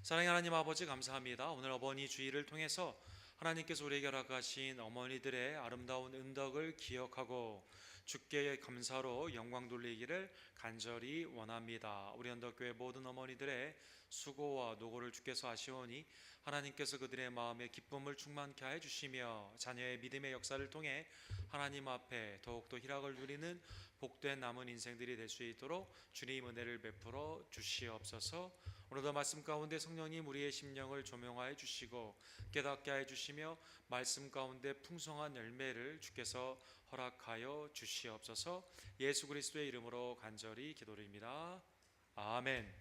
사랑의 하나님 아버지 감사합니다. 오늘 어머니 주일을 통해서 하나님께서 우리에게 허락하신 어머니들의 아름다운 은덕을 기억하고 주께 감사로 영광 돌리기를 간절히 원합니다. 우리 언덕교회 모든 어머니들의 수고와 노고를 주께서 아시오니 하나님께서 그들의 마음에 기쁨을 충만케 해 주시며 자녀의 믿음의 역사를 통해 하나님 앞에 더욱더 희락을 누리는 복된 남은 인생들이 될 수 있도록 주님 은혜를 베풀어 주시옵소서. 오늘도 말씀 가운데 성령님 우리의 심령을 조명하여 주시고 깨닫게 해 주시며 말씀 가운데 풍성한 열매를 주께서 허락하여 주시옵소서. 예수 그리스도의 이름으로 간절히 기도드립니다. 아멘.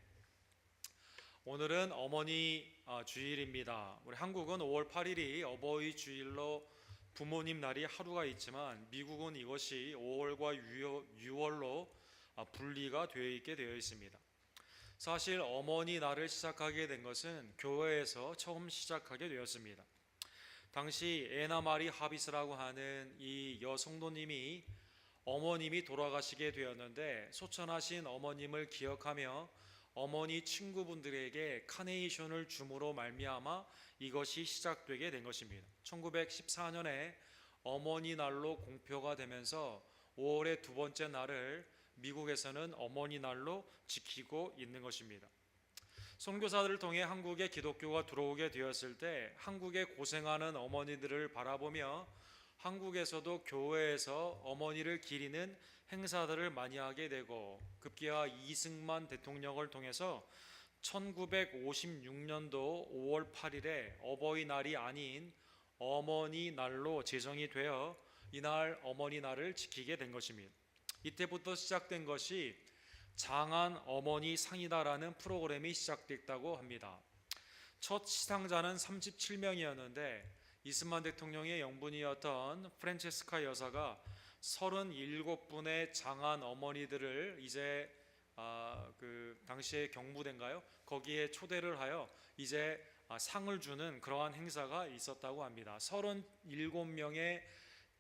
오늘은 어머니 주일입니다. 우리 한국은 5월 8일이 어버이 주일로 부모님 날이 하루가 있지만 미국은 이것이 5월과 6월로 분리가 되어 있게 되어 있습니다. 사실 어머니 날을 시작하게 된 것은 교회에서 처음 시작하게 되었습니다. 당시 에나 마리 하비스라고 하는 이 여성도님이 어머님이 돌아가시게 되었는데 소천하신 어머님을 기억하며 어머니 친구분들에게 카네이션을 줌으로 말미암아 이것이 시작되게 된 것입니다. 1914년에 어머니 날로 공표가 되면서 5월의 두 번째 날을 미국에서는 어머니 날로 지키고 있는 것입니다. 선교사들을 통해 한국에 기독교가 들어오게 되었을 때 한국에 고생하는 어머니들을 바라보며 한국에서도 교회에서 어머니를 기리는 행사들을 많이 하게 되고 급기야 이승만 대통령을 통해서 1956년도 5월 8일에 어버이날이 아닌 어머니 날로 제정이 되어 이날 어머니 날을 지키게 된 것입니다. 이때부터 시작된 것이 장한 어머니 상이다라는 프로그램이 시작됐다고 합니다. 첫 시상자는 37명이었는데 이스만 대통령의 영분이었던 프란체스카 여사가 37분의 장한 어머니들을 이제 그 당시에 경무대인가요? 거기에 초대를 하여 이제 상을 주는 그러한 행사가 있었다고 합니다. 37명의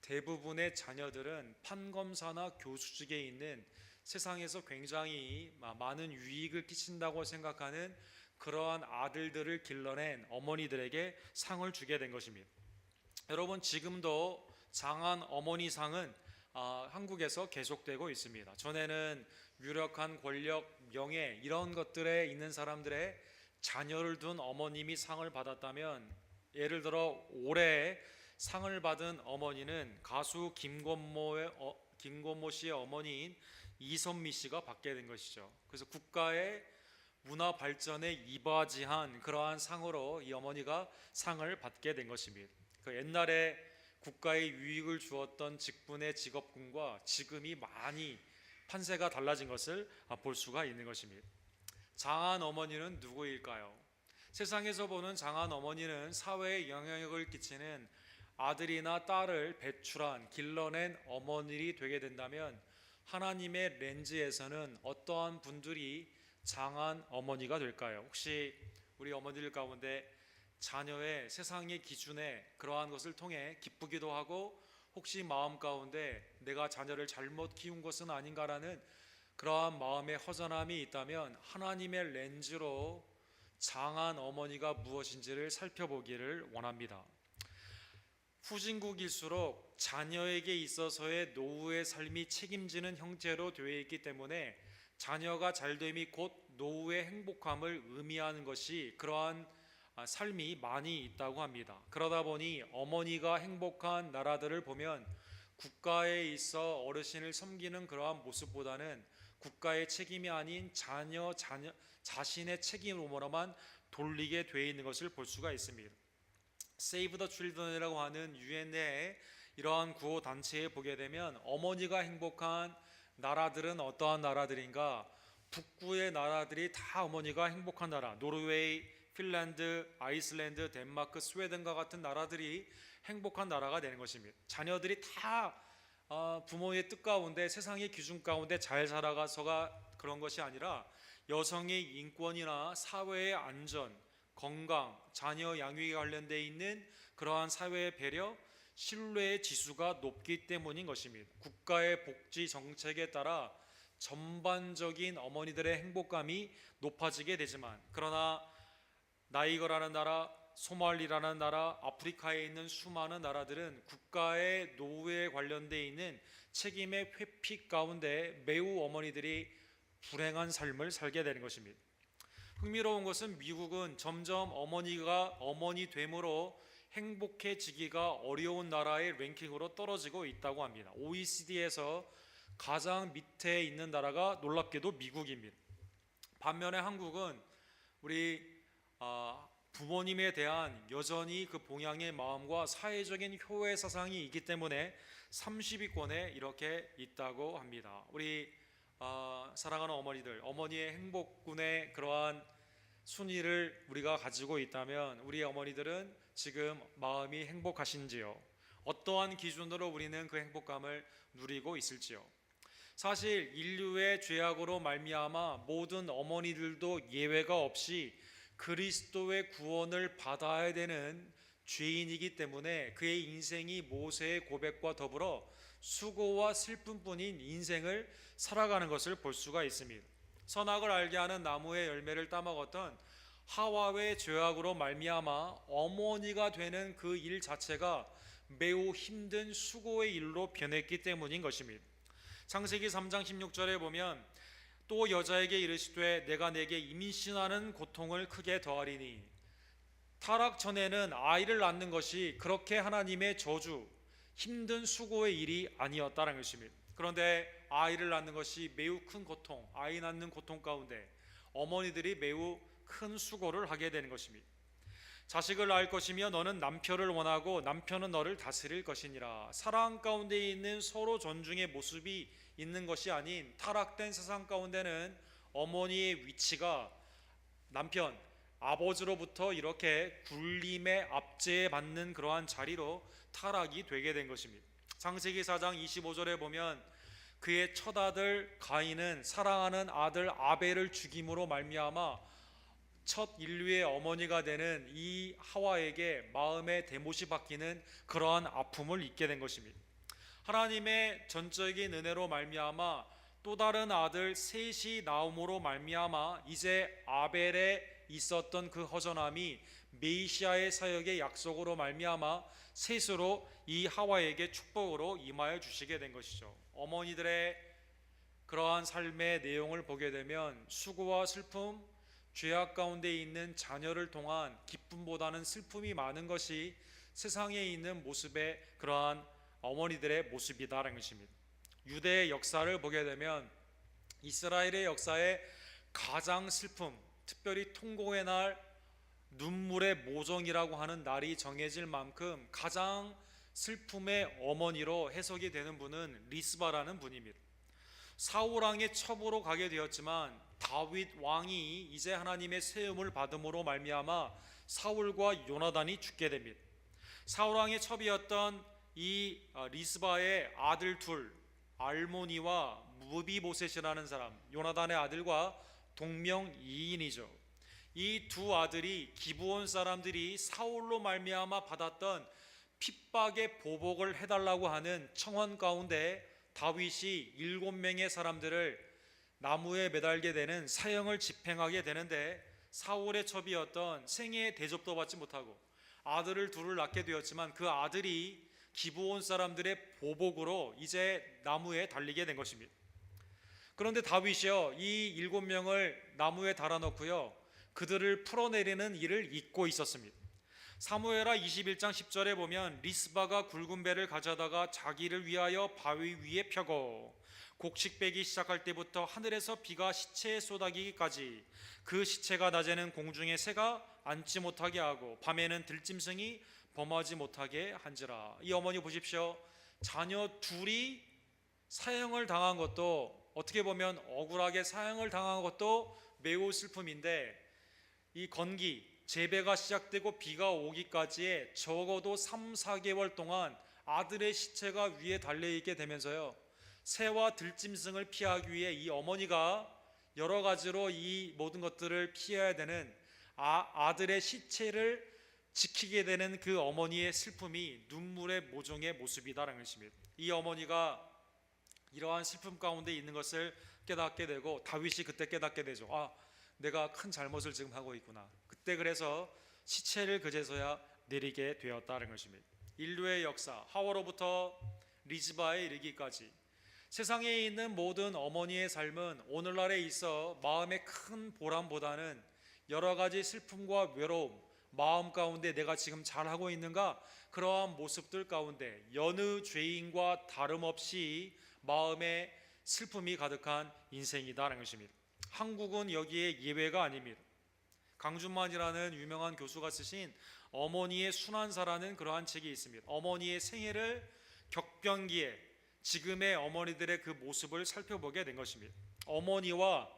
대부분의 자녀들은 판검사나 교수직에 있는 세상에서 굉장히 많은 유익을 끼친다고 생각하는 그러한 아들들을 길러낸 어머니들에게 상을 주게 된 것입니다. 여러분, 지금도 장한 어머니상은 한국에서 계속되고 있습니다. 전에는 유력한 권력, 명예 이런 것들에 있는 사람들의 자녀를 둔 어머님이 상을 받았다면, 예를 들어 올해 상을 받은 어머니는 가수 김건모 씨의 어머니인 이선미 씨가 받게 된 것이죠. 그래서 국가의 문화 발전에 이바지한 그러한 상으로 이 어머니가 상을 받게 된 것입니다. 그 옛날에 국가에 유익을 주었던 직분의 직업군과 지금이 많이 판세가 달라진 것을 볼 수가 있는 것입니다. 장한 어머니는 누구일까요? 세상에서 보는 장한 어머니는 사회에 영향력을 끼치는 아들이나 딸을 배출한 길러낸 어머니들이 되게 된다면 하나님의 렌즈에서는 어떠한 분들이 장한 어머니가 될까요? 혹시 우리 어머니들 가운데 자녀의 세상의 기준에 그러한 것을 통해 기쁘기도 하고 혹시 마음 가운데 내가 자녀를 잘못 키운 것은 아닌가라는 그러한 마음의 허전함이 있다면 하나님의 렌즈로 장한 어머니가 무엇인지를 살펴보기를 원합니다. 후진국일수록 자녀에게 있어서의 노후의 삶이 책임지는 형태로 되어 있기 때문에 자녀가 잘됨이 곧 노후의 행복함을 의미하는 것이 그러한 삶이 많이 있다고 합니다. 그러다 보니 어머니가 행복한 나라들을 보면 국가에 있어 어르신을 섬기는 그러한 모습보다는 국가의 책임이 아닌 자신의 책임으로만 돌리게 되어 있는 것을 볼 수가 있습니다. Save the Children이라고 하는 유엔의 이러한 구호 단체에 보게 되면 어머니가 행복한 나라들은 어떠한 나라들인가? 북구의 나라들이 다 어머니가 행복한 나라, 노르웨이, 핀란드, 아이슬란드, 덴마크, 스웨덴과 같은 나라들이 행복한 나라가 되는 것입니다. 자녀들이 다 부모의 뜻 가운데 세상의 기준 가운데 잘 살아가서가 그런 것이 아니라 여성의 인권이나 사회의 안전, 건강, 자녀 양육에 관련되어 있는 그러한 사회의 배려, 신뢰의 지수가 높기 때문인 것입니다. 국가의 복지 정책에 따라 전반적인 어머니들의 행복감이 높아지게 되지만, 그러나 나이거라는 나라, 소말리라는 나라, 아프리카에 있는 수많은 나라들은 국가의 노후에 관련되어 있는 책임의 회피 가운데 매우 어머니들이 불행한 삶을 살게 되는 것입니다. 흥미로운 것은 미국은 점점 어머니가 어머니 됨으로 행복해지기가 어려운 나라의 랭킹으로 떨어지고 있다고 합니다. OECD에서 가장 밑에 있는 나라가 놀랍게도 미국입니다. 반면에 한국은 우리 부모님에 대한 여전히 그 봉양의 마음과 사회적인 효의 사상이 있기 때문에 30위권에 이렇게 있다고 합니다. 우리 사랑하는 어머니들, 어머니의 행복군의 그러한 순위를 우리가 가지고 있다면 우리 어머니들은 지금 마음이 행복하신지요? 어떠한 기준으로 우리는 그 행복감을 누리고 있을지요? 사실 인류의 죄악으로 말미암아 모든 어머니들도 예외가 없이 그리스도의 구원을 받아야 되는 죄인이기 때문에 그의 인생이 모세의 고백과 더불어 수고와 슬픔뿐인 인생을 살아가는 것을 볼 수가 있습니다. 선악을 알게 하는 나무의 열매를 따먹었던 하와의 죄악으로 말미암아 어머니가 되는 그 일 자체가 매우 힘든 수고의 일로 변했기 때문인 것입니다. 창세기 3장 16절에 보면 또 여자에게 이르시되 내가 내게 임신하는 고통을 크게 더하리니, 타락 전에는 아이를 낳는 것이 그렇게 하나님의 저주, 힘든 수고의 일이 아니었다는 것입니다. 그런데 아이를 낳는 것이 매우 큰 고통, 아이 낳는 고통 가운데 어머니들이 매우 큰 수고를 하게 되는 것입니다. 자식을 낳을 것이며 너는 남편을 원하고 남편은 너를 다스릴 것이니라. 사랑 가운데 있는 서로 존중의 모습이 있는 것이 아닌 타락된 세상 가운데는 어머니의 위치가 남편, 아버지로부터 이렇게 굴림의 압제에 받는 그러한 자리로 타락이 되게 된 것입니다. 창세기 4장 25절에 보면 그의 첫 아들 가인은 사랑하는 아들 아벨을 죽임으로 말미암아 첫 인류의 어머니가 되는 이 하와에게 마음의 대못이 박히는 그러한 아픔을 입게 된 것입니다. 하나님의 전적인 은혜로 말미암아 또 다른 아들 셋이 나옴으로 말미암아 이제 아벨에 있었던 그 허전함이 메시아의 사역의 약속으로 말미암아 셋으로 이 하와에게 축복으로 임하여 주시게 된 것이죠. 어머니들의 그러한 삶의 내용을 보게 되면 수고와 슬픔, 죄악 가운데 있는 자녀를 통한 기쁨보다는 슬픔이 많은 것이 세상에 있는 모습의 그러한 어머니들의 모습이다라는 것입니다. 유대의 역사를 보게 되면 이스라엘의 역사에 가장 슬픔, 특별히 통곡의 날, 눈물의 모종이라고 하는 날이 정해질 만큼 가장 슬픔의 어머니로 해석이 되는 분은 리스바라는 분입니다. 사울 왕의 첩으로 가게 되었지만 다윗 왕이 이제 하나님의 세움을 받음으로 말미암아 사울과 요나단이 죽게 됩니다. 사울 왕의 첩이었던 이 리스바의 아들 둘, 알모니와 무비보셋이라는 사람, 요나단의 아들과 동명이인이죠. 이 두 아들이 기브온 사람들이 사울로 말미암아 받았던 핍박의 보복을 해달라고 하는 청원 가운데 다윗이 7명의 사람들을 나무에 매달게 되는 사형을 집행하게 되는데, 사울의 첩이었던 생애 대접도 받지 못하고 아들을 둘을 낳게 되었지만 그 아들이 기브온 사람들의 보복으로 이제 나무에 달리게 된 것입니다. 그런데 다윗이요, 이 7명을 나무에 달아놓고요 그들을 풀어내리는 일을 잊고 있었습니다. 사무엘하 21장 10절에 보면 리스바가 굵은 배를 가져다가 자기를 위하여 바위 위에 펴고 곡식 빼기 시작할 때부터 하늘에서 비가 시체에 쏟아지기까지 그 시체가 낮에는 공중에 새가 앉지 못하게 하고 밤에는 들짐승이 범하지 못하게 한지라. 이 어머니 보십시오. 자녀 둘이 사형을 당한 것도 어떻게 보면 억울하게 사형을 당한 것도 매우 슬픔인데, 이 건기 재배가 시작되고 비가 오기까지의 적어도 3-4개월 동안 아들의 시체가 위에 달려있게 되면서요 새와 들짐승을 피하기 위해 이 어머니가 여러 가지로 이 모든 것들을 피해야 되는 아들의 시체를 지키게 되는 그 어머니의 슬픔이 눈물의 모종의 모습이다라는 것입니다. 이 어머니가 이러한 슬픔 가운데 있는 것을 깨닫게 되고 다윗이 그때 깨닫게 되죠. 내가 큰 잘못을 지금 하고 있구나. 그때 그래서 시체를 그제서야 내리게 되었다는 것입니다. 인류의 역사, 하와로부터 리즈바에 이르기까지 세상에 있는 모든 어머니의 삶은 오늘날에 있어 마음의 큰 보람보다는 여러 가지 슬픔과 외로움, 마음 가운데 내가 지금 잘하고 있는가, 그러한 모습들 가운데 여느 죄인과 다름없이 마음에 슬픔이 가득한 인생이다라는 것입니다. 한국은 여기에 예외가 아닙니다. 강준만이라는 유명한 교수가 쓰신 어머니의 순환사라는 그러한 책이 있습니다. 어머니의 생애를 격변기에 지금의 어머니들의 그 모습을 살펴보게 된 것입니다. 어머니와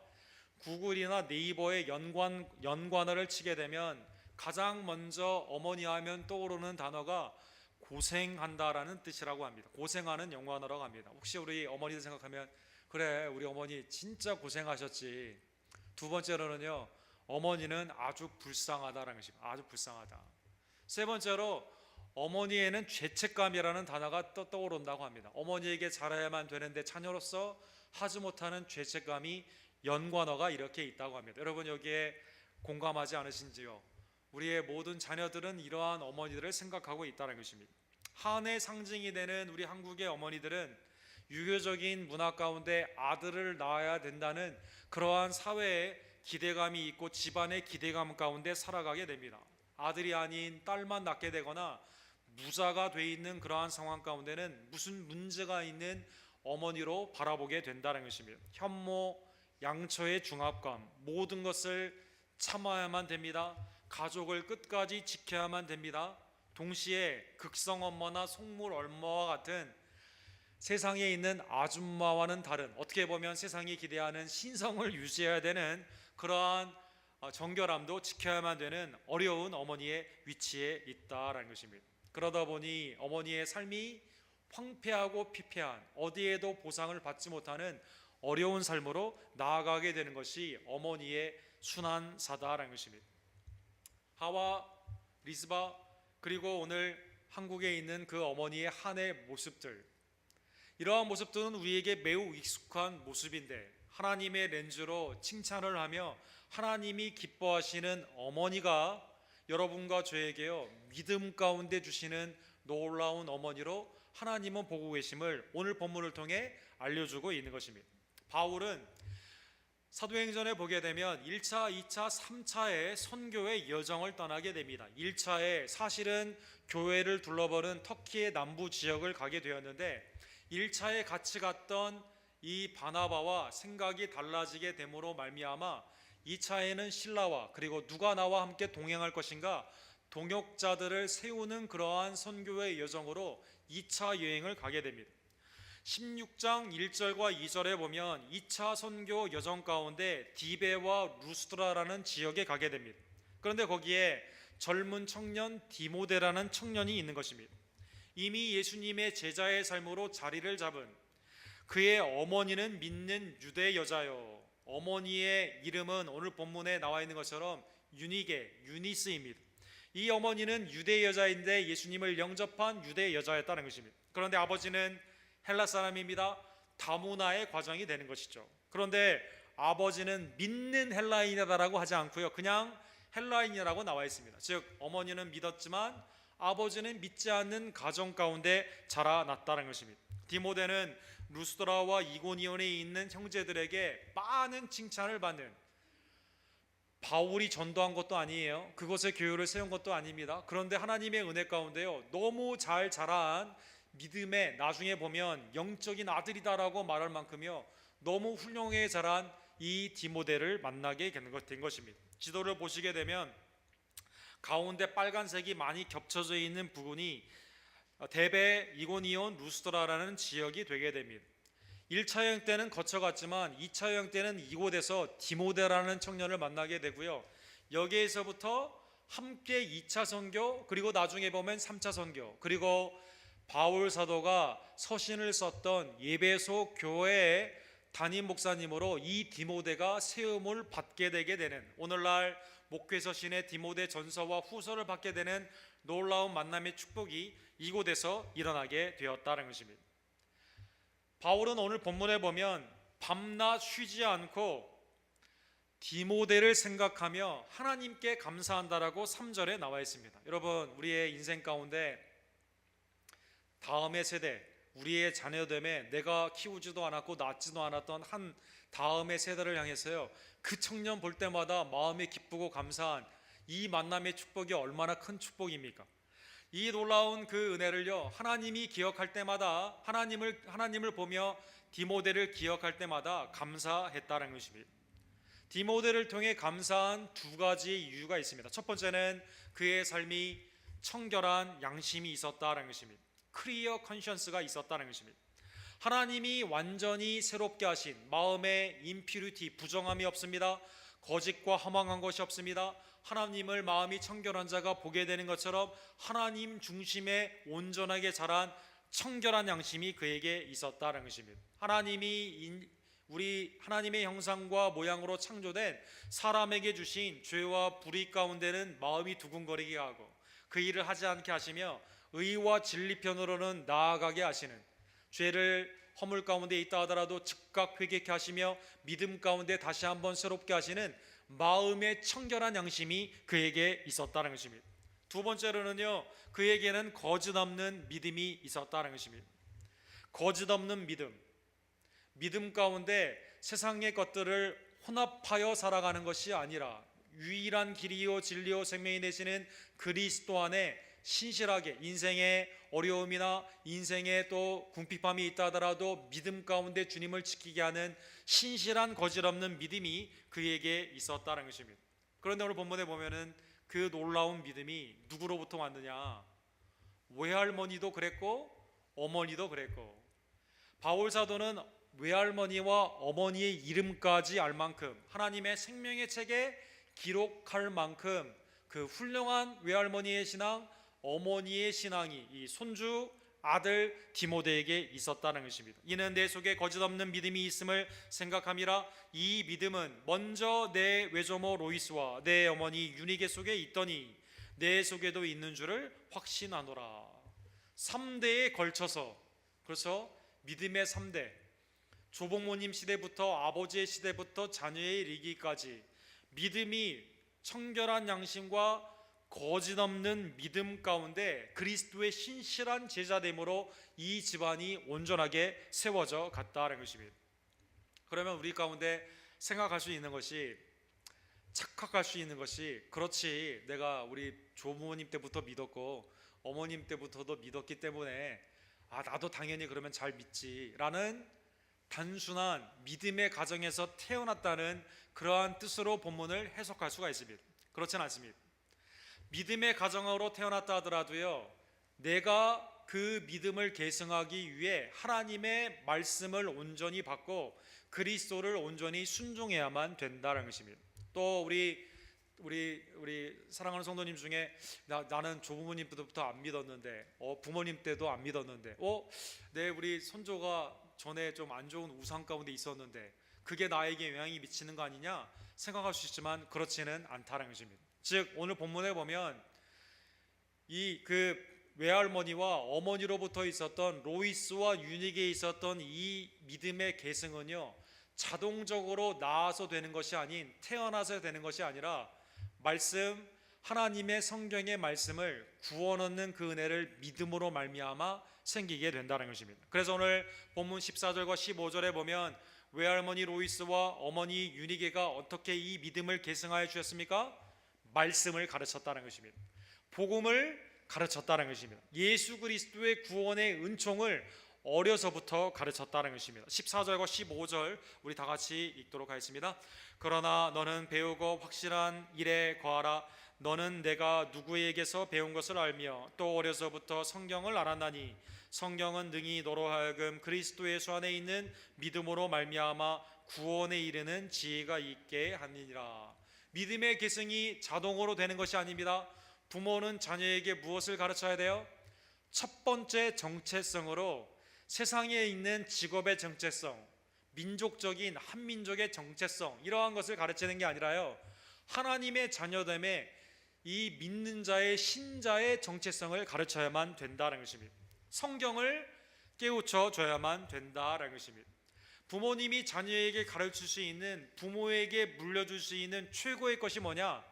구글이나 네이버의 연관어를 치게 되면 가장 먼저 어머니 하면 떠오르는 단어가 고생한다라는 뜻이라고 합니다. 고생하는 연관어라고 합니다. 혹시 우리 어머니들 생각하면 그래, 우리 어머니 진짜 고생하셨지. 두 번째로는요, 어머니는 아주 불쌍하다라는 것입니다. 아주 불쌍하다. 세 번째로 어머니에는 죄책감이라는 단어가 떠오른다고 합니다. 어머니에게 잘해야만 되는데 자녀로서 하지 못하는 죄책감이 연관어가 이렇게 있다고 합니다. 여러분 여기에 공감하지 않으신지요? 우리의 모든 자녀들은 이러한 어머니들을 생각하고 있다는 것입니다. 한의 상징이 되는 우리 한국의 어머니들은 유교적인 문화 가운데 아들을 낳아야 된다는 그러한 사회의 기대감이 있고 집안의 기대감 가운데 살아가게 됩니다. 아들이 아닌 딸만 낳게 되거나 무자가 돼 있는 그러한 상황 가운데는 무슨 문제가 있는 어머니로 바라보게 된다는 것입니다. 현모, 양처의 중압감, 모든 것을 참아야만 됩니다. 가족을 끝까지 지켜야만 됩니다. 동시에 극성 엄마나 속물 엄마와 같은 세상에 있는 아줌마와는 다른, 어떻게 보면 세상이 기대하는 신성을 유지해야 되는 그러한 정결함도 지켜야만 되는 어려운 어머니의 위치에 있다라는 것입니다. 그러다 보니 어머니의 삶이 황폐하고 피폐한, 어디에도 보상을 받지 못하는 어려운 삶으로 나아가게 되는 것이 어머니의 순환사다라는 것입니다. 하와, 리스바, 그리고 오늘 한국에 있는 그 어머니의 한의 모습들, 이러한 모습들은 우리에게 매우 익숙한 모습인데 하나님의 렌즈로 칭찬을 하며 하나님이 기뻐하시는 어머니가 여러분과 저에게요 믿음 가운데 주시는 놀라운 어머니로 하나님은 보고 계심을 오늘 본문을 통해 알려주고 있는 것입니다. 바울은 사도행전에 보게 되면 1차, 2차, 3차의 선교의 여정을 떠나게 됩니다. 1차에 사실은 교회를 둘러보는 터키의 남부 지역을 가게 되었는데 1차에 같이 갔던 이 바나바와 생각이 달라지게 됨으로 말미암아 2차에는 실라와 그리고 누가 나와 함께 동행할 것인가, 동역자들을 세우는 그러한 선교의 여정으로 2차 여행을 가게 됩니다. 16장 1절과 2절에 보면 2차 선교 여정 가운데 디베와 루스드라라는 지역에 가게 됩니다. 그런데 거기에 젊은 청년 디모데라는 청년이 있는 것입니다. 이미 예수님의 제자의 삶으로 자리를 잡은 그의 어머니는 믿는 유대 여자요. 어머니의 이름은 오늘 본문에 나와 있는 것처럼 유니스입니다. 이 어머니는 유대 여자인데 예수님을 영접한 유대 여자였다는 것입니다. 그런데 아버지는 헬라 사람입니다. 다문화의 과정이 되는 것이죠. 그런데 아버지는 믿는 헬라인이다라고 하지 않고요, 그냥 헬라인이라고 나와 있습니다. 즉 어머니는 믿었지만 아버지는 믿지 않는 가정 가운데 자라났다는 것입니다. 디모데는 루스드라와 이고니온에 있는 형제들에게 많은 칭찬을 받는, 바울이 전도한 것도 아니에요. 그곳에 교회를 세운 것도 아닙니다. 그런데 하나님의 은혜 가운데요 너무 잘 자란 믿음에, 나중에 보면 영적인 아들이다라고 말할 만큼요 너무 훌륭하게 자란 이 디모데를 만나게 된 것입니다. 지도를 보시게 되면 가운데 빨간색이 많이 겹쳐져 있는 부분이 데베, 이고니온, 루스드라라는 지역이 되게 됩니다. 1차 여행 때는 거쳐갔지만 2차 여행 때는 이곳에서 디모데라는 청년을 만나게 되고요, 여기에서부터 함께 2차 선교, 그리고 나중에 보면 3차 선교, 그리고 바울 사도가 서신을 썼던 예배소 교회의 담임 목사님으로 이 디모데가 세움을 받게 되게 되는, 오늘날 목회 서신의 디모데 전서와 후서를 받게 되는 놀라운 만남의 축복이 이곳에서 일어나게 되었다는 것입니다. 바울은 오늘 본문에 보면 밤낮 쉬지 않고 디모데를 생각하며 하나님께 감사한다라고 3절에 나와 있습니다. 여러분, 우리의 인생 가운데 다음의 세대, 우리의 자녀됨에 내가 키우지도 않았고 낳지도 않았던 한 다음의 세대를 향해서요, 그 청년 볼 때마다 마음이 기쁘고 감사한 이 만남의 축복이 얼마나 큰 축복입니까? 이 놀라운 그 은혜를요, 하나님이 기억할 때마다 하나님을 보며 디모데를 기억할 때마다 감사했다는 것입니다. 디모데를 통해 감사한 두 가지 이유가 있습니다. 첫 번째는 그의 삶이 청결한 양심이 있었다는 것입니다. 클리어 컨션스가 있었다는 것입니다. 하나님이 완전히 새롭게 하신 마음에 임퓨리티, 부정함이 없습니다. 거짓과 허망한 것이 없습니다. 하나님을 마음이 청결한 자가 보게 되는 것처럼 하나님 중심에 온전하게 자란 청결한 양심이 그에게 있었다는 것입니다. 우리 하나님의 형상과 모양으로 창조된 사람에게 주신 죄와 불의 가운데는 마음이 두근거리게 하고 그 일을 하지 않게 하시며 의와 진리 편으로는 나아가게 하시는, 죄를 허물 가운데 있다 하더라도 즉각 회개케 하시며 믿음 가운데 다시 한번 새롭게 하시는 마음의 청결한 양심이 그에게 있었다는 것입니다. 두 번째로는요, 그에게는 거짓 없는 믿음이 있었다는 것입니다. 거짓 없는 믿음 가운데 세상의 것들을 혼합하여 살아가는 것이 아니라 유일한 길이요 진리요 생명이 되시는 그리스도 안에 신실하게 인생의 어려움이나 인생의 또 궁핍함이 있다 하더라도 믿음 가운데 주님을 지키게 하는 신실한 거짓 없는 믿음이 그에게 있었다는 것입니다. 그런데 오늘 본문에 보면은 그 놀라운 믿음이 누구로부터 왔느냐? 외할머니도 그랬고 어머니도 그랬고, 바울 사도는 외할머니와 어머니의 이름까지 알 만큼 하나님의 생명의 책에 기록할 만큼 그 훌륭한 외할머니의 신앙, 어머니의 신앙이 이 손주 아들 디모데에게 있었다는 것입니다. 이는 내 속에 거짓 없는 믿음이 있음을 생각함이라. 이 믿음은 먼저 내 외조모 로이스와 내 어머니 유니게 속에 있더니 내 속에도 있는 줄을 확신하노라. 3대에 걸쳐서, 그래서 믿음의 3대, 조복모님 시대부터 아버지의 시대부터 자녀의 이르기까지 믿음이 청결한 양심과 거짓 없는 믿음 가운데 그리스도의 신실한 제자됨으로 이 집안이 온전하게 세워져 갔다는 것입니다. 그러면 우리 가운데 생각할 수 있는 것이, 착각할 수 있는 것이, 그렇지, 내가 우리 조부모님 때부터 믿었고 어머님 때부터도 믿었기 때문에 나도 당연히 그러면 잘 믿지 라는 단순한 믿음의 가정에서 태어났다는 그러한 뜻으로 본문을 해석할 수가 있습니다. 그렇진 않습니다. 믿음의 가정으로 태어났다 하더라도요, 내가 그 믿음을 계승하기 위해 하나님의 말씀을 온전히 받고 그리스도를 온전히 순종해야만 된다는 것입니다. 또 우리 사랑하는 성도님 중에 나는 조부모님 때부터 안 믿었는데, 부모님 때도 안 믿었는데, 우리 손조가 전에 좀 안 좋은 우상 가운데 있었는데 그게 나에게 영향이 미치는 거 아니냐 생각할 수 있지만 그렇지는 않다는 것입니다. 즉 오늘 본문에 보면 이 그 외할머니와 어머니로부터 있었던 로이스와 유닉에 있었던 이 믿음의 계승은요, 자동적으로 나아서 되는 것이 아닌, 태어나서 되는 것이 아니라 말씀, 하나님의 성경의 말씀을 구원 얻는 그 은혜를 믿음으로 말미암아 생기게 된다는 것입니다. 그래서 오늘 본문 14절과 15절에 보면 외할머니 로이스와 어머니 유니게가 어떻게 이 믿음을 계승하여 주셨습니까? 말씀을 가르쳤다는 것입니다. 복음을 가르쳤다는 것입니다. 예수 그리스도의 구원의 은총을 어려서부터 가르쳤다는 것입니다. 14절과 15절 우리 다 같이 읽도록 하겠습니다. 그러나 너는 배우고 확실한 일에 거하라. 너는 내가 누구에게서 배운 것을 알며 또 어려서부터 성경을 알았나니 성경은 능히 너로 하여금 그리스도 예수 안에 있는 믿음으로 말미암아 구원에 이르는 지혜가 있게 하느니라. 믿음의 계승이 자동으로 되는 것이 아닙니다. 부모는 자녀에게 무엇을 가르쳐야 돼요? 첫 번째 정체성으로 세상에 있는 직업의 정체성, 민족적인 한민족의 정체성, 이러한 것을 가르치는 게 아니라요, 하나님의 자녀됨에 이 믿는 자의 신자의 정체성을 가르쳐야만 된다는 것입니다. 성경을 깨우쳐 줘야만 된다는 것입니다. 부모님이 자녀에게 가르칠 수 있는, 부모에게 물려줄 수 있는 최고의 것이 뭐냐?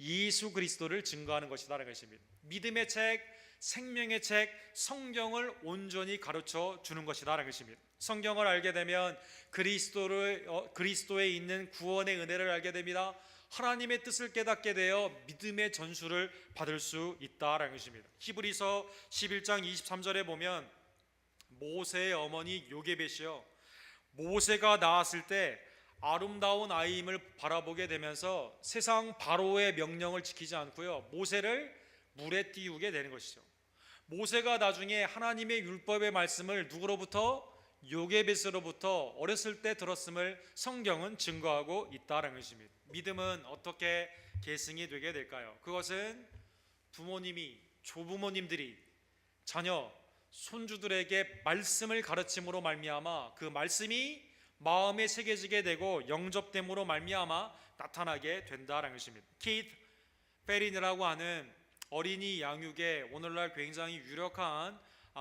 예수 그리스도를 증거하는 것이다라는 것입니다. 믿음의 책, 생명의 책, 성경을 온전히 가르쳐 주는 것이다라는 것입니다. 성경을 알게 되면 그리스도에 있는 구원의 은혜를 알게 됩니다. 하나님의 뜻을 깨닫게 되어 믿음의 전수를 받을 수 있다라는 것입니다. 히브리서 11장 23절에 보면 모세의 어머니 요게벳이요, 모세가 낳았을 때 아름다운 아이임을 바라보게 되면서 세상 바로의 명령을 지키지 않고요, 모세를 물에 띄우게 되는 것이죠. 모세가 나중에 하나님의 율법의 말씀을 누구로부터? 요게벳으로부터 어렸을 때 들었음을 성경은 증거하고 있다는 것입니다. 믿음은 어떻게 계승이 되게 될까요? 그것은 부모님이, 조부모님들이 자녀, 손주들에게 말씀을 가르침으로 말미암아 그 말씀이 마음에 새겨지게 되고 영접됨으로 말미암아 나타나게 된다는 것입니다. 키트 페린이라고 하는 어린이 양육에 오늘날 굉장히 유력한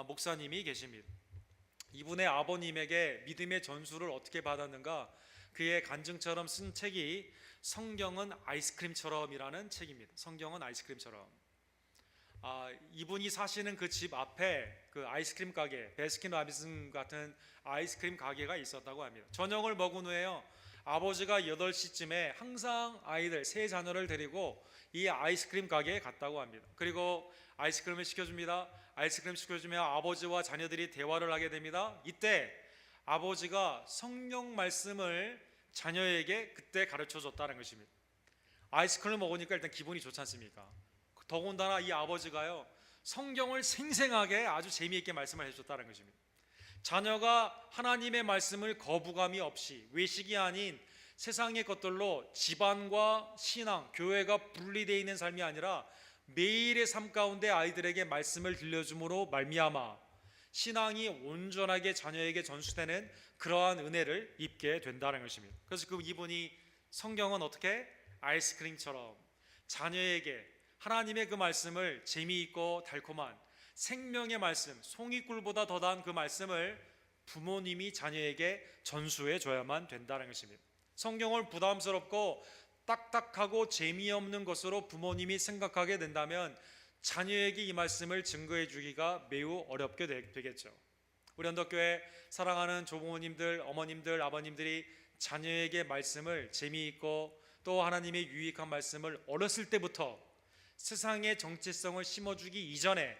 목사님이 계십니다. 이분의 아버님에게 믿음의 전수를 어떻게 받았는가, 그의 간증처럼 쓴 책이 성경은 아이스크림처럼이라는 책입니다. 성경은 아이스크림처럼. 이분이 사시는 그 집 앞에 그 아이스크림 가게, 베스킨라빈스 같은 아이스크림 가게가 있었다고 합니다. 저녁을 먹은 후에요, 아버지가 8시쯤에 항상 아이들, 세 자녀를 데리고 이 아이스크림 가게에 갔다고 합니다. 그리고 아이스크림을 시켜줍니다. 아이스크림 시켜주면 아버지와 자녀들이 대화를 하게 됩니다. 이때 아버지가 성경 말씀을 자녀에게 그때 가르쳐 줬다는 것입니다. 아이스크림을 먹으니까 일단 기분이 좋지 않습니까? 더군다나 이 아버지가요, 성경을 생생하게 아주 재미있게 말씀을 해줬다는 것입니다. 자녀가 하나님의 말씀을 거부감이 없이 외식이 아닌 세상의 것들로 집안과 신앙, 교회가 분리되어 있는 삶이 아니라 매일의 삶 가운데 아이들에게 말씀을 들려줌으로 말미암아 신앙이 온전하게 자녀에게 전수되는 그러한 은혜를 입게 된다는 것입니다. 그래서 이분이 성경은 어떻게? 아이스크림처럼 자녀에게 하나님의 그 말씀을 재미있고 달콤한 생명의 말씀, 송이꿀보다 더한 그 말씀을 부모님이 자녀에게 전수해 줘야만 된다는 것입니다. 성경을 부담스럽고 딱딱하고 재미없는 것으로 부모님이 생각하게 된다면 자녀에게 이 말씀을 증거해 주기가 매우 어렵게 되겠죠. 우리 언덕교회 사랑하는 조부모님들, 어머님들, 아버님들이 자녀에게 말씀을 재미있고 또 하나님의 유익한 말씀을 어렸을 때부터 세상의 정체성을 심어주기 이전에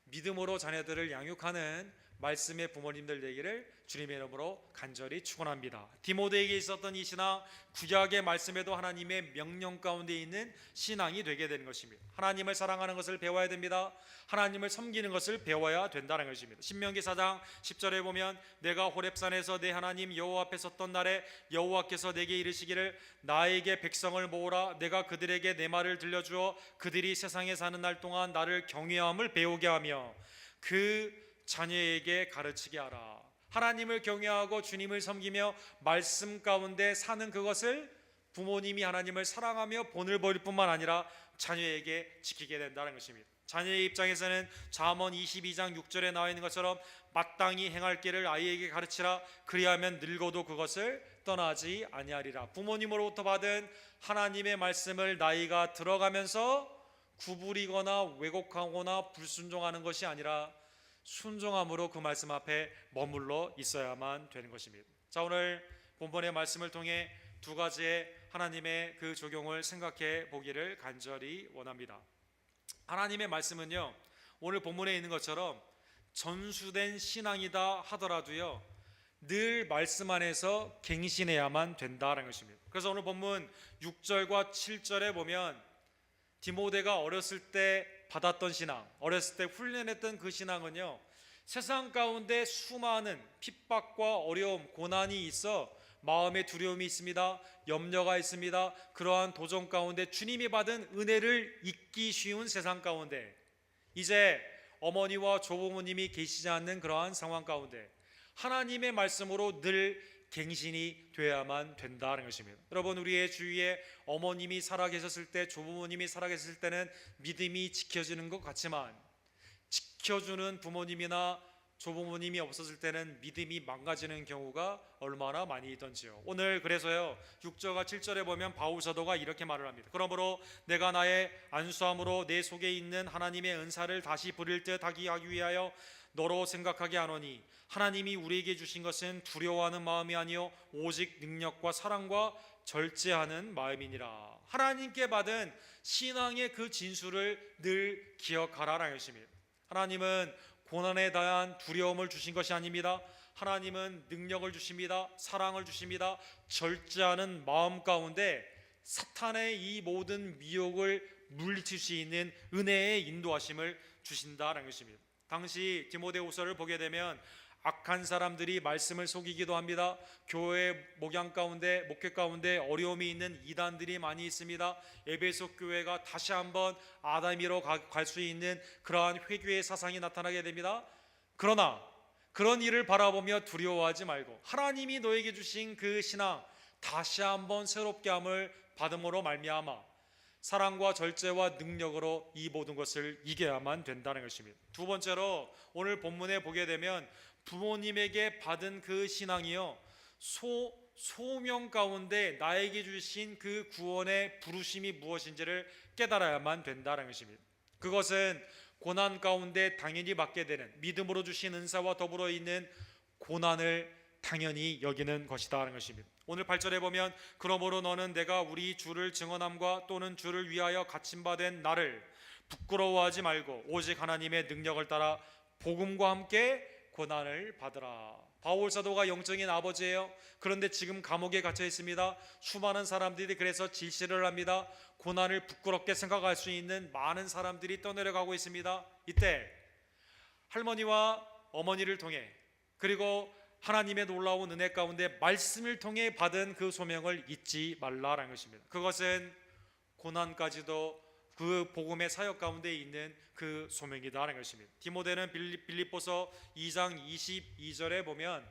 믿음으로 자녀들을 양육하는 말씀의 부모님들 되기를 주님의 이름으로 간절히 축원합니다. 디모데에게 있었던 이 신앙, 구약의 말씀에도 하나님의 명령 가운데 있는 신앙이 되게 되는 것입니다. 하나님을 사랑하는 것을 배워야 됩니다. 하나님을 섬기는 것을 배워야 된다는 것입니다. 신명기 4장 10절에 보면 내가 호렙산에서 내 하나님 여호와 앞에 섰던 날에 여호와께서 내게 이르시기를 나에게 백성을 모으라. 내가 그들에게 내 말을 들려주어 그들이 세상에 사는 날 동안 나를 경외함을 배우게 하며 그 자녀에게 가르치게 하라. 하나님을 경외하고 주님을 섬기며 말씀 가운데 사는 그것을 부모님이 하나님을 사랑하며 본을 보일 뿐만 아니라 자녀에게 지키게 된다는 것입니다. 자녀의 입장에서는 잠언 22장 6절에 나와 있는 것처럼 마땅히 행할 길을 아이에게 가르치라. 그리하면 늙어도 그것을 떠나지 아니하리라. 부모님으로부터 받은 하나님의 말씀을 나이가 들어가면서 구부리거나 왜곡하거나 불순종하는 것이 아니라 순종함으로 그 말씀 앞에 머물러 있어야만 되는 것입니다. 자, 오늘 본문의 말씀을 통해 두 가지의 하나님의 그 적용을 생각해 보기를 간절히 원합니다. 하나님의 말씀은요, 오늘 본문에 있는 것처럼 전수된 신앙이다 하더라도요, 늘 말씀 안에서 갱신해야만 된다는 것입니다. 그래서 오늘 본문 6절과 7절에 보면 디모데가 어렸을 때 받았던 신앙, 어렸을 때 훈련했던 그 신앙은요, 세상 가운데 수많은 핍박과 어려움, 고난이 있어 마음에 두려움이 있습니다. 염려가 있습니다. 그러한 도전 가운데 주님이 받은 은혜를 잊기 쉬운 세상 가운데 이제 어머니와 조부모님이 계시지 않는 그러한 상황 가운데 하나님의 말씀으로 늘 갱신이 되어야만 된다는 것입니다. 여러분, 우리의 주위에 어머님이 살아계셨을 때, 조부모님이 살아계셨을 때는 믿음이 지켜지는 것 같지만 지켜주는 부모님이나 조부모님이 없었을 때는 믿음이 망가지는 경우가 얼마나 많이 있던지요. 오늘 그래서요 6절과 7절에 보면 바울 사도가 이렇게 말을 합니다. 그러므로 내가 나의 안수함으로 내 속에 있는 하나님의 은사를 다시 부릴 듯 하기 위하여 너로 생각하게 하노니 하나님이 우리에게 주신 것은 두려워하는 마음이 아니요 오직 능력과 사랑과 절제하는 마음이니라. 하나님께 받은 신앙의 그 진수를 늘 기억하라라는 것입니다. 하나님은 고난에 대한 두려움을 주신 것이 아닙니다. 하나님은 능력을 주십니다. 사랑을 주십니다. 절제하는 마음 가운데 사탄의 이 모든 미혹을 물리칠 수 있는 은혜의 인도하심을 주신다는 것입니다. 당시 디모데후서를 보게 되면 악한 사람들이 말씀을 속이기도 합니다. 교회 목회 가운데 어려움이 있는 이단들이 많이 있습니다. 에베소 교회가 다시 한번 아담이로 갈 수 있는 그러한 회개의 사상이 나타나게 됩니다. 그러나 그런 일을 바라보며 두려워하지 말고 하나님이 너에게 주신 그 신앙 다시 한번 새롭게 함을 받음으로 말미암아 사랑과 절제와 능력으로 이 모든 것을 이겨야만 된다는 것입니다. 두 번째로 오늘 본문에 보게 되면 부모님에게 받은 그 신앙이요 소명 가운데 나에게 주신 그 구원의 부르심이 무엇인지를 깨달아야만 된다는 것입니다. 그것은 고난 가운데 당연히 받게 되는 믿음으로 주신 은사와 더불어 있는 고난을 당연히 여기는 것이다라는 것입니다. 오늘 8절에 보면 그러므로 너는 내가 우리 주를 증언함과 또는 주를 위하여 갇힌 바 된 나를 부끄러워하지 말고 오직 하나님의 능력을 따라 복음과 함께 고난을 받으라. 바울 사도가 영적인 아버지예요. 그런데 지금 감옥에 갇혀 있습니다. 수많은 사람들이 그래서 질시를 합니다. 고난을 부끄럽게 생각할 수 있는 많은 사람들이 떠내려가고 있습니다. 이때 할머니와 어머니를 통해 그리고 하나님의 놀라운 은혜 가운데 말씀을 통해 받은 그 소명을 잊지 말라라는 것입니다. 그것은 고난까지도 그 복음의 사역 가운데 있는 그 소명이다라는 것입니다. 디모데는 빌립보서 2장 22절에 보면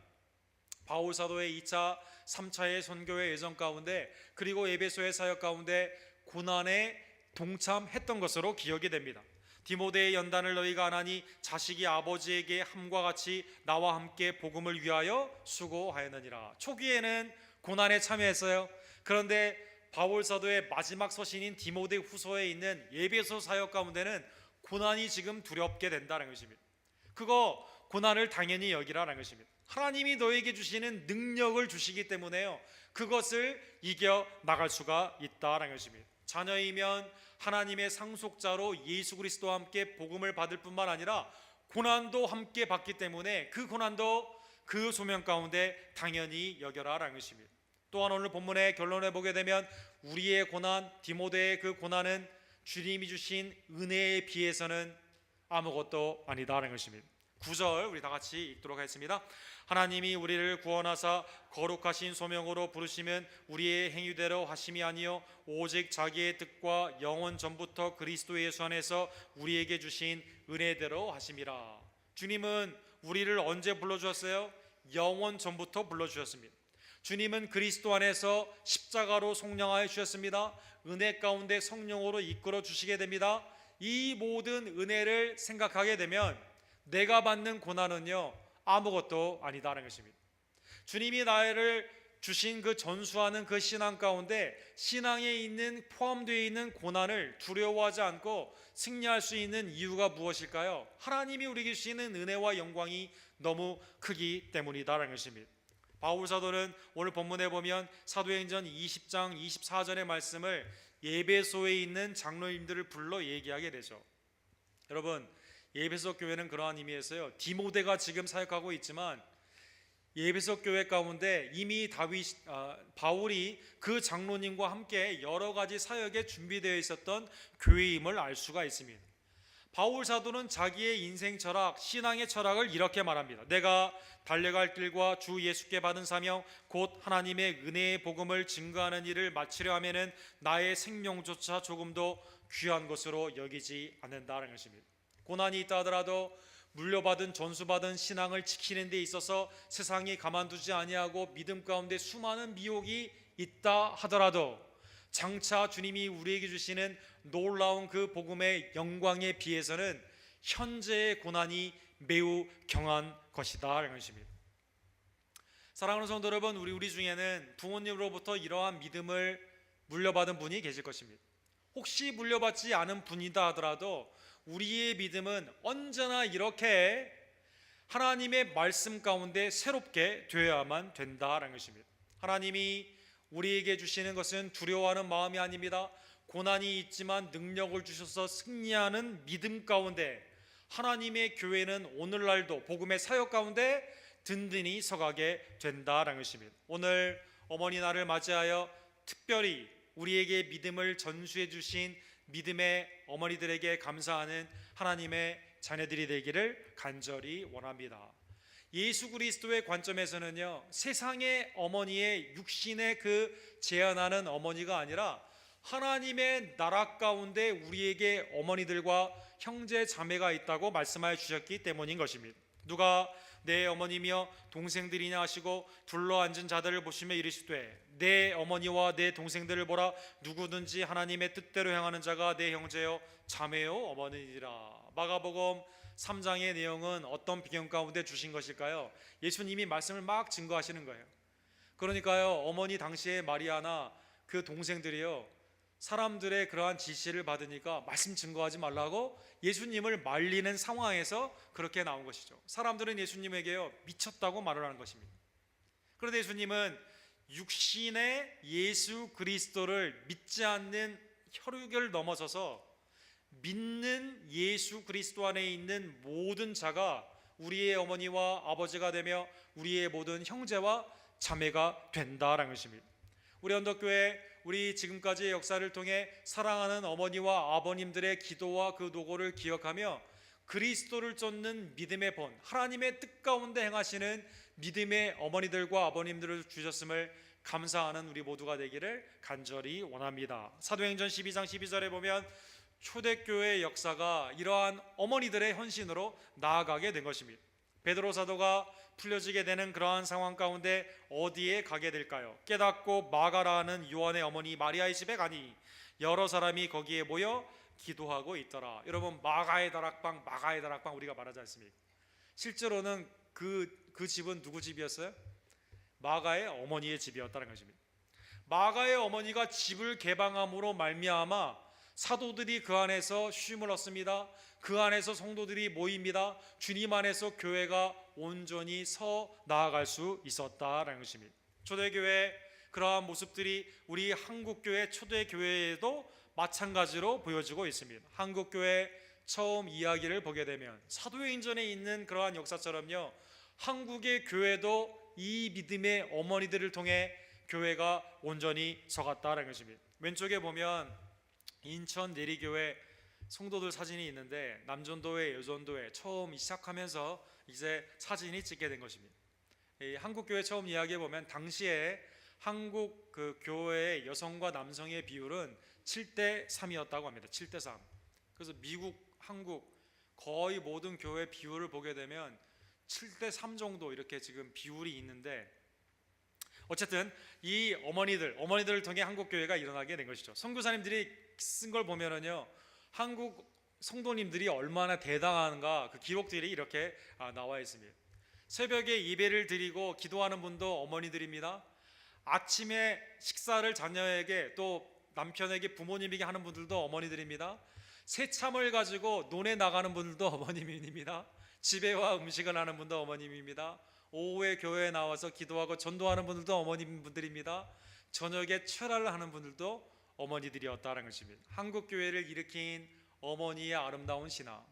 바울 사도의 2차, 3차의 선교의 예정 가운데 그리고 에베소의 사역 가운데 고난에 동참했던 것으로 기억이 됩니다. 디모데의 연단을 너희가 안 하니 자식이 아버지에게 함과 같이 나와 함께 복음을 위하여 수고하였느니라. 초기에는 고난에 참여했어요. 그런데 바울 사도의 마지막 서신인 디모데 후서에 있는 에베소 사역 가운데는 고난이 지금 두렵게 된다는 것입니다. 그거 고난을 당연히 여기라는 것입니다. 하나님이 너에게 주시는 능력을 주시기 때문에요 그것을 이겨 나갈 수가 있다는 것입니다. 자녀이면 하나님의 상속자로 예수 그리스도와 함께 복음을 받을 뿐만 아니라 고난도 함께 받기 때문에 그 고난도 그 소명 가운데 당연히 여겨라라는 것입니다. 또한 오늘 본문의 결론을 보게 되면 우리의 고난, 디모데의 그 고난은 주님이 주신 은혜에 비해서는 아무것도 아니다라는 것입니다. 9절 우리 다 같이 읽도록 하겠습니다. 하나님이 우리를 구원하사 거룩하신 소명으로 부르시면 우리의 행위대로 하심이 아니요 오직 자기의 뜻과 영원 전부터 그리스도 예수 안에서 우리에게 주신 은혜대로 하심이라. 주님은 우리를 언제 불러주었어요? 영원 전부터 불러주셨습니다. 주님은 그리스도 안에서 십자가로 속량하여 주셨습니다. 은혜 가운데 성령으로 이끌어 주시게 됩니다. 이 모든 은혜를 생각하게 되면 내가 받는 고난은요 아무것도 아니다라는 것입니다. 주님이 나를 주신 그 전수하는 그 신앙 가운데 신앙에 있는 포함되어 있는 고난을 두려워하지 않고 승리할 수 있는 이유가 무엇일까요? 하나님이 우리에게 주시는 은혜와 영광이 너무 크기 때문이다라는 것입니다. 바울 사도는 오늘 본문에 보면 사도행전 20장 24절의 말씀을 에베소에 있는 장로님들을 불러 얘기하게 되죠. 여러분 에베소 교회는 그러한 의미에서요 디모데가 지금 사역하고 있지만 에베소 교회 가운데 이미 바울이 그 장로님과 함께 여러 가지 사역에 준비되어 있었던 교회임을 알 수가 있습니다. 바울 사도는 자기의 인생 철학, 신앙의 철학을 이렇게 말합니다. 내가 달려갈 길과 주 예수께 받은 사명 곧 하나님의 은혜의 복음을 증거하는 일을 마치려 하면은 나의 생명조차 조금도 귀한 것으로 여기지 않는다는 것입니다. 고난이 있다 하더라도 물려받은 전수받은 신앙을 지키는 데 있어서 세상이 가만두지 아니하고 믿음 가운데 수많은 미혹이 있다 하더라도 장차 주님이 우리에게 주시는 놀라운 그 복음의 영광에 비해서는 현재의 고난이 매우 경한 것이다라는 것입니다. 사랑하는 성도 여러분, 우리 중에는 부모님으로부터 이러한 믿음을 물려받은 분이 계실 것입니다. 혹시 물려받지 않은 분이다 하더라도 우리의 믿음은 언제나 이렇게 하나님의 말씀 가운데 새롭게 되어야만 된다라는 것입니다. 하나님이 우리에게 주시는 것은 두려워하는 마음이 아닙니다. 고난이 있지만 능력을 주셔서 승리하는 믿음 가운데 하나님의 교회는 오늘날도 복음의 사역 가운데 든든히 서가게 된다라는 것입니다. 오늘 어머니 날을 맞이하여 특별히 우리에게 믿음을 전수해 주신 믿음의 어머니들에게 감사하는 하나님의 자녀들이 되기를 간절히 원합니다. 예수 그리스도의 관점에서는요, 세상의 어머니의 육신의 그 제한하는 어머니가 아니라 하나님의 나라 가운데 우리에게 어머니들과 형제 자매가 있다고 말씀하여 주셨기 때문인 것입니다. 누가 내 어머니며 동생들이냐 하시고 둘러앉은 자들을 보시며 이르시되 내 어머니와 내 동생들을 보라. 누구든지 하나님의 뜻대로 행하는 자가 내 형제요 자매요 어머니니라. 마가복음 3장의 내용은 어떤 배경 가운데 주신 것일까요? 예수님이 말씀을 막 증거하시는 거예요. 그러니까요, 어머니 당시에 마리아나 그 동생들이요, 사람들의 그러한 지시를 받으니까 말씀 증거하지 말라고 예수님을 말리는 상황에서 그렇게 나온 것이죠. 사람들은 예수님에게요, 미쳤다고 말을 하는 것입니다. 그런데 예수님은 육신의 예수 그리스도를 믿지 않는 혈육을 넘어서서 믿는 예수 그리스도 안에 있는 모든 자가 우리의 어머니와 아버지가 되며 우리의 모든 형제와 자매가 된다라는 것입니다. 우리 언덕교회, 우리 지금까지의 역사를 통해 사랑하는 어머니와 아버님들의 기도와 그 노고를 기억하며 그리스도를 쫓는 믿음의 본, 하나님의 뜻 가운데 행하시는 믿음의 어머니들과 아버님들을 주셨음을 감사하는 우리 모두가 되기를 간절히 원합니다. 사도행전 12장 12절에 보면 초대교회의 역사가 이러한 어머니들의 헌신으로 나아가게 된 것입니다. 베드로 사도가 풀려지게 되는 그러한 상황 가운데 어디에 가게 될까요? 깨닫고 마가라는 요한의 어머니 마리아의 집에 가니 여러 사람이 거기에 모여 기도하고 있더라. 여러분, 마가의 다락방 우리가 말하지 않습니까? 실제로는 그 집은 누구 집이었어요? 마가의 어머니의 집이었다는 것입니다. 마가의 어머니가 집을 개방함으로 말미암아 사도들이 그 안에서 쉼을 얻습니다. 그 안에서 성도들이 모입니다. 주님 안에서 교회가 온전히 서 나아갈 수 있었다라는 것입니다. 초대교회 그러한 모습들이 우리 한국교회 초대교회에도 마찬가지로 보여지고 있습니다. 한국교회 처음 이야기를 보게 되면 사도행전에 있는 그러한 역사처럼요, 한국의 교회도 이 믿음의 어머니들을 통해 교회가 온전히 서갔다라는 것입니다. 왼쪽에 보면 인천 내리교회 성도들 사진이 있는데 남전도회, 여전도회 처음 시작하면서 이제 사진이 찍게 된 것입니다. 이 한국교회 처음 이야기해 보면 당시에 한국 그 교회의 여성과 남성의 비율은 7대 3이었다고 합니다. 7대 3. 그래서 미국, 한국 거의 모든 교회 비율을 보게 되면 7대 3 정도 이렇게 지금 비율이 있는데, 어쨌든 이 어머니들을 통해 한국교회가 일어나게 된 것이죠. 선교사님들이 쓴 걸 보면은요, 한국 성도님들이 얼마나 대단한가 그 기록들이 이렇게 나와 있습니다. 새벽에 예배를 드리고 기도하는 분도 어머니들입니다. 아침에 식사를 자녀에게 또 남편에게 부모님에게 하는 분들도 어머니들입니다. 새참을 가지고 논에 나가는 분들도 어머님입니다. 집에 와 음식을 하는 분도 어머님입니다. 오후에 교회에 나와서 기도하고 전도하는 분들도 어머님분들입니다. 저녁에 철야를 하는 분들도 어머니들이었다는 것입니다. 한국 교회를 일으킨 어머니의 아름다운 신앙,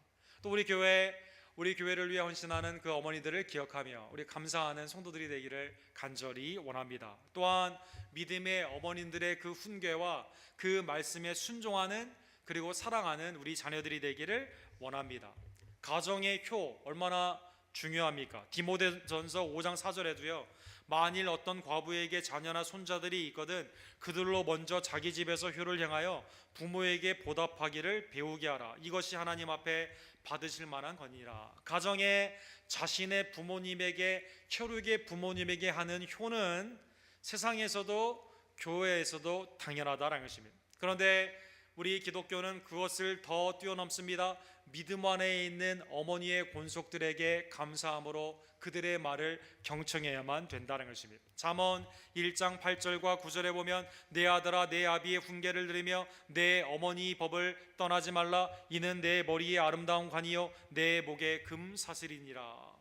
또 우리 교회를 위해 헌신하는 그 어머니들을 기억하며 우리 감사하는 성도들이 되기를 간절히 원합니다. 또한 믿음의 어머님들의 그 훈계와 그 말씀에 순종하는, 그리고 사랑하는 우리 자녀들이 되기를 원합니다. 가정의 효 얼마나 중요합니까? 디모데전서 5장 4절에도요, 만일 어떤 과부에게 자녀나 손자들이 있거든 그들로 먼저 자기 집에서 효를 행하여 부모에게 보답하기를 배우게 하라. 이것이 하나님 앞에 받으실 만한 권이라. 가정에 자신의 부모님에게, 혈육의 부모님에게 하는 효는 세상에서도 교회에서도 당연하다라는 것입니다. 그런데 우리 기독교는 그것을 더 뛰어넘습니다. 믿음 안에 있는 어머니의 권속들에게 감사함으로 그들의 말을 경청해야만 된다는 것입니다. 잠언 1장 8절과 9절에 보면 내 아들아 내 아비의 훈계를 들으며 내 어머니 법을 떠나지 말라. 이는 내 머리에 아름다운 관이요 내 목에 금사슬이니라.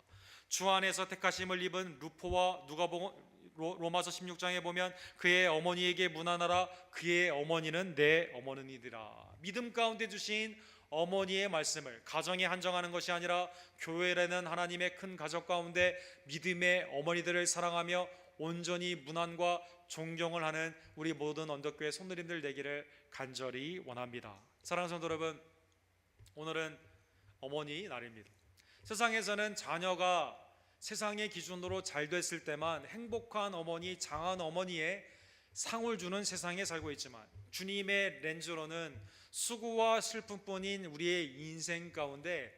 주 안에서 택하심을 입은 루포와 누가복음 로마서 16장에 보면 그의 어머니에게 문안하라. 그의 어머니는 내 어머니니라. 믿음 가운데 주신 어머니의 말씀을 가정에 한정하는 것이 아니라 교회라는 하나님의 큰 가족 가운데 믿음의 어머니들을 사랑하며 온전히 문안과 존경을 하는 우리 모든 언덕교회 성도님들 되기를 간절히 원합니다. 사랑하는 성도 여러분, 오늘은 어머니 날입니다. 세상에서는 자녀가 세상의 기준으로 잘 됐을 때만 행복한 어머니, 장한 어머니의 상을 주는 세상에 살고 있지만 주님의 렌즈로는 수고와 슬픔뿐인 우리의 인생 가운데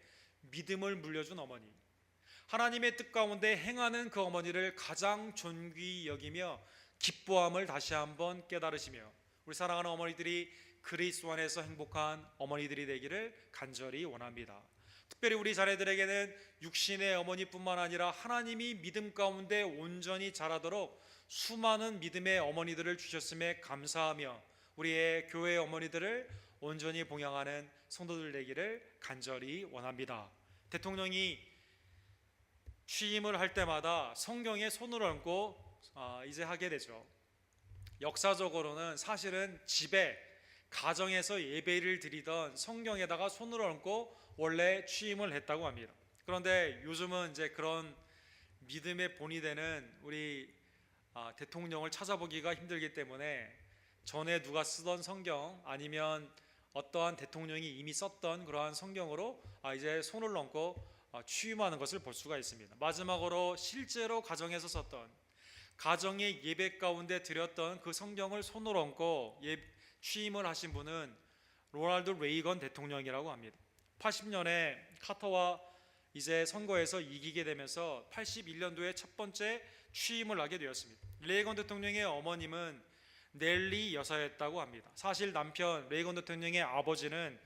믿음을 물려준 어머니, 하나님의 뜻 가운데 행하는 그 어머니를 가장 존귀히 여기며 기뻐함을 다시 한번 깨달으시며 우리 사랑하는 어머니들이 그리스도 안에서 행복한 어머니들이 되기를 간절히 원합니다. 특별히 우리 자녀들에게는 육신의 어머니뿐만 아니라 하나님이 믿음 가운데 온전히 자라도록 수많은 믿음의 어머니들을 주셨음에 감사하며 우리의 교회 어머니들을 온전히 봉양하는 성도들 되기를 간절히 원합니다. 대통령이 취임을 할 때마다 성경에 손을 얹고 이제 하게 되죠. 역사적으로는 사실은 집에 가정에서 예배를 드리던 성경에다가 손을 얹고 원래 취임을 했다고 합니다. 그런데 요즘은 이제 그런 믿음의 본이 되는 우리 대통령을 찾아보기가 힘들기 때문에 전에 누가 쓰던 성경 아니면 어떠한 대통령이 이미 썼던 그러한 성경으로 이제 손을 얹고 취임하는 것을 볼 수가 있습니다. 마지막으로 실제로 가정에서 썼던 가정의 예배 가운데 드렸던 그 성경을 손을 얹고 취임을 하신 분은 로널드 레이건 대통령이라고 합니다. 80년에 카터와 이제 선거에서 이기게 되면서 81년도에 첫 번째 취임을 하게 되었습니다. 레이건 대통령의 어머님은 넬리 여사였다고 합니다. 사실 남편 레이건 대통령의 아버지는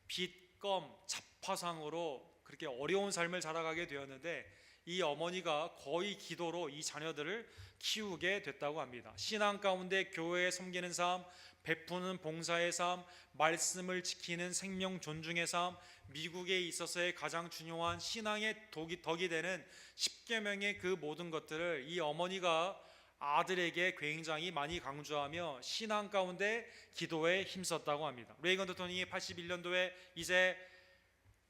빚검 자파상으로 그렇게 어려운 삶을 살아가게 되었는데 이 어머니가 거의 기도로 이 자녀들을 키우게 됐다고 합니다. 신앙 가운데 교회에 섬기는 삶, 베푸는 봉사의 삶, 말씀을 지키는 생명 존중의 삶, 미국에 있어서의 가장 중요한 신앙의 덕이 되는 십계명의 그 모든 것들을 이 어머니가 아들에게 굉장히 많이 강조하며 신앙 가운데 기도에 힘썼다고 합니다. 레이건 대통령이 81년도에 이제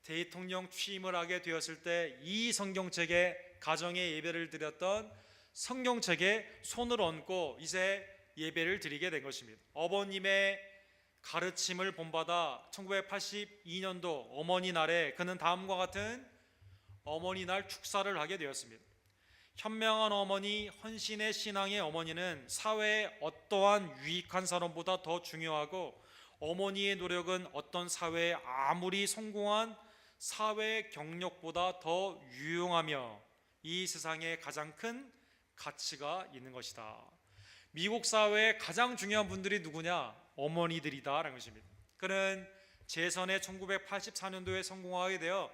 대통령 취임을 하게 되었을 때 이 성경책에 가정의 예배를 드렸던 성경책에 손을 얹고 이제 예배를 드리게 된 것입니다. 어머님의 가르침을 본받아 1982년도 어머니 날에 그는 다음과 같은 어머니 날 축사를 하게 되었습니다. 현명한 어머니, 헌신의 신앙의 어머니는 사회의 어떠한 유익한 사람보다 더 중요하고 어머니의 노력은 어떤 사회에 아무리 성공한 사회 경력보다 더 유용하며 이 세상에 가장 큰 가치가 있는 것이다. 미국 사회의 가장 중요한 분들이 누구냐? 어머니들이다라는 것입니다. 그는 재선에 1984년도에 성공하게 되어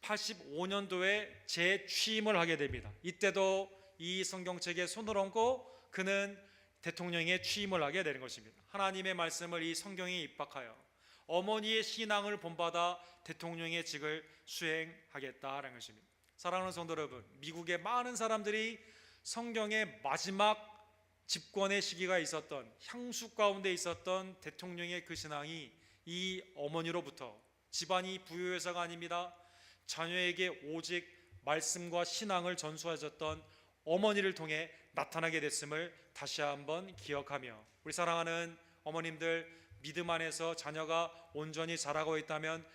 85년도에 재취임을 하게 됩니다. 이때도 이 성경책에 손을 얹고 그는 대통령에 취임을 하게 되는 것입니다. 하나님의 말씀을 이 성경에 입학하여 어머니의 신앙을 본받아 대통령의 직을 수행하겠다라는 것입니다. 사랑하는 성도 여러분, 미국의 많은 사람들이 성경의 마지막 집권의 시기가 있었던 향수 가운데 있었던 대통령의 그 신앙이 이 어머니로부터 집안이 부유해서가 아닙니다. 자녀에게 오직 말씀과 신앙을 전수하셨던 어머니를 통해 나타나게 됐음을 다시 한번 기억하며 우리 사랑하는 어머님들 믿음 안에서 자녀가 온전히 자라고 있다면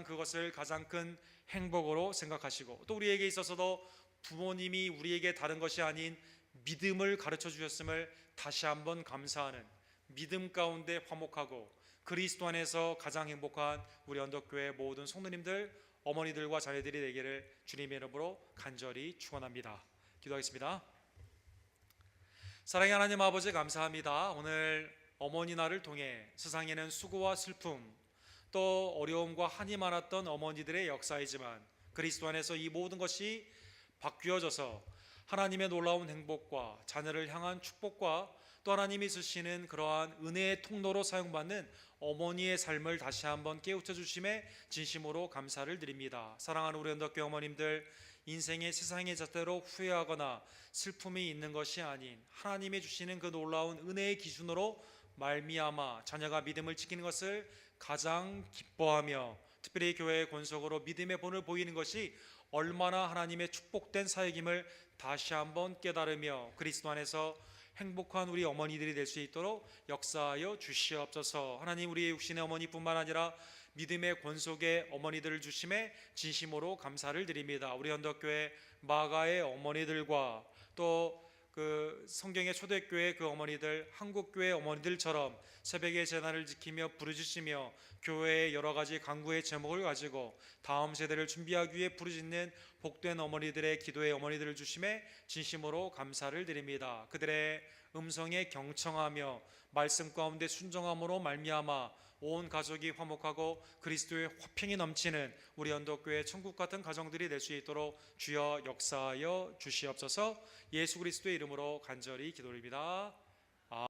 그것을 가장 큰 행복으로 생각하시고 또 우리에게 있어서도 부모님이 우리에게 다른 것이 아닌 믿음을 가르쳐 주셨음을 다시 한번 감사하는 믿음 가운데 화목하고 그리스도 안에서 가장 행복한 우리 언덕교회 모든 성도님들 어머니들과 자녀들이 되기를 주님의 이름으로 간절히 축원합니다. 기도하겠습니다. 사랑의 하나님 아버지 감사합니다. 오늘 어머니 날을 통해 세상에는 수고와 슬픔 또 어려움과 한이 많았던 어머니들의 역사이지만 그리스도 안에서 이 모든 것이 바뀌어져서 하나님의 놀라운 행복과 자녀를 향한 축복과 또 하나님이 주시는 그러한 은혜의 통로로 사용받는 어머니의 삶을 다시 한번 깨우쳐 주심에 진심으로 감사를 드립니다. 사랑하는 우리 언덕교회 어머님들, 인생의 세상의 잣대로 후회하거나 슬픔이 있는 것이 아닌 하나님이 주시는 그 놀라운 은혜의 기준으로 말미암아 자녀가 믿음을 지키는 것을 가장 기뻐하며 특별히 교회의 권속으로 믿음의 본을 보이는 것이 얼마나 하나님의 축복된 사역임을 다시 한번 깨달으며 그리스도 안에서 행복한 우리 어머니들이 될 수 있도록 역사하여 주시옵소서. 하나님, 우리의 육신의 어머니뿐만 아니라 믿음의 권속의 어머니들을 주심에 진심으로 감사를 드립니다. 우리 언덕교회 마가의 어머니들과 또 그 성경의 초대교회 그 어머니들, 한국교회 어머니들처럼 새벽의 제단을 지키며 부르짖으며 교회의 여러 가지 간구의 제목을 가지고 다음 세대를 준비하기 위해 부르짖는 복된 어머니들의 기도의 어머니들을 주심에 진심으로 감사를 드립니다. 그들의 음성에 경청하며 말씀 가운데 순종함으로 말미암아 온 가족이 화목하고 그리스도의 화평이 넘치는 우리 언덕교회 천국 같은 가정들이 될 수 있도록 주여 역사하여 주시옵소서. 예수 그리스도의 이름으로 간절히 기도드립니다.